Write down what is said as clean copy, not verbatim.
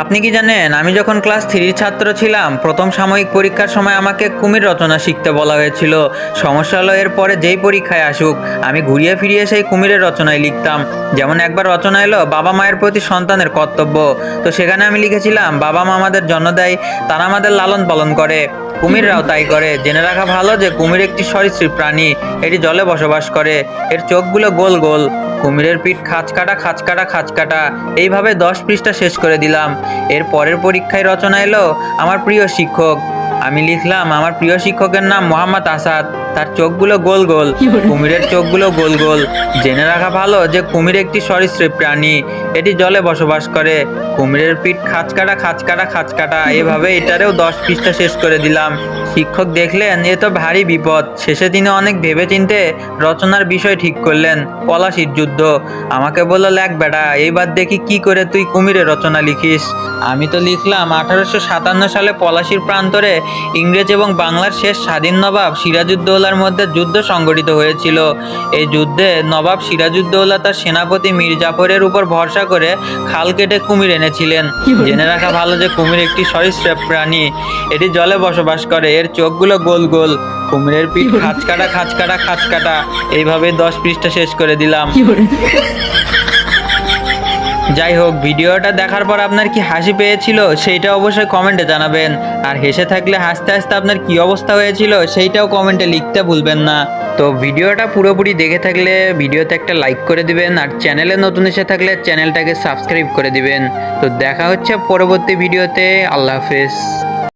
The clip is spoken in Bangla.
আপনি কি জানেন, আমি যখন ক্লাস 3 ছাত্র ছিলাম, প্রথম সাময়িক পরীক্ষার সময় আমাকে কুমির রচনা শিখতে বলা হয়েছিল। সমস্যা হলো, এরপরে যেই পরীক্ষায় আসুক আমি ঘুরিয়ে ফিরিয়ে সেই কুমিরের রচনায় লিখতাম। যেমন একবার রচনা এলো বাবা মায়ের প্রতি সন্তানের কর্তব্য। তো সেখানে আমি লিখেছিলাম, বাবা মা আমাদের জন্ম দেয়, তারা আমাদের লালন পালন করে, কুমিররাও তাই করে। জেনে রাখা ভালো যে কুমির একটি সরীসৃপ প্রাণী, এটি জলে বসবাস করে, এর চোখগুলো গোল গোল, কুমিরের পিঠ খাঁচকাটা খাঁচকাটা খাঁচকাটা। এইভাবে 10 পৃষ্ঠা শেষ করে দিলাম। এর পরের পরীক্ষায় রচনা এলো আমার প্রিয় শিক্ষক। আমি লিখলাম, আমার প্রিয় শিক্ষকের নাম মোহাম্মদ আসাদ, তার চোখগুলো গোল গোল, কুমিরের চোখগুলো গোল গোল। জেনে রাখা ভালো যে কুমির একটি সরীসৃপ প্রাণী, এটি জলে বসবাস করে, কুমিরের পিঠ খাঁচকাটা খাঁচকাটা খাঁচকাটা। এভাবে এটারেও 10 পৃষ্ঠা শেষ করে দিলাম। শিক্ষক দেখলেন এ তো ভারী বিপদ। শেষে তিনি অনেক ভেবেচিন্তে রচনার বিষয় ঠিক করলেন, পলাশির যুদ্ধ। আমাকে বলল, লেখ বেটা, এইবার দেখি কি করে তুই কুমিরের রচনা লিখিস। আমি তো লিখলাম, 1857 সালে পলাশির প্রান্তরে ইংরেজ এবং বাংলার শেষ স্বাধীন নবাব সিরাজউদ্দৌলার মধ্যে যুদ্ধ সংঘটিত হয়েছিল। এই যুদ্ধে নবাব সিরাজউদ্দৌলা তার সেনাপতি মীর জাফরের উপর ভরসা করে খাল কেটে কুমির এনেছিলেন। জেনে রাখা ভালো যে কুমির একটি সরীসৃপ প্রাণী, এটি জলে বসবাস করে, এর চোখগুলো গোল গোল, কুমিরের পিঠ খাঁচকাটা খাঁচকাটা খাঁচকাটা। এইভাবে 10 পৃষ্ঠা শেষ করে দিলাম। যাই হোক, ভিডিওটা দেখার পর আপনার কি হাসি পেয়েছিল সেইটা অবশ্যই কমেন্টে জানাবেন। আর হেসে থাকলে হাসতে হাসতে আপনার কি অবস্থা হয়েছিল সেইটাও কমেন্টে লিখতে ভুলবেন না। তো ভিডিওটা পুরোপুরি দেখে থাকলে ভিডিওতে একটা লাইক করে দিবেন, আর চ্যানেলে নতুন এসে থাকলে চ্যানেলটাকে সাবস্ক্রাইব করে দিবেন। তো দেখা হচ্ছে পরবর্তী ভিডিওতে। আল্লাহ হাফেজ।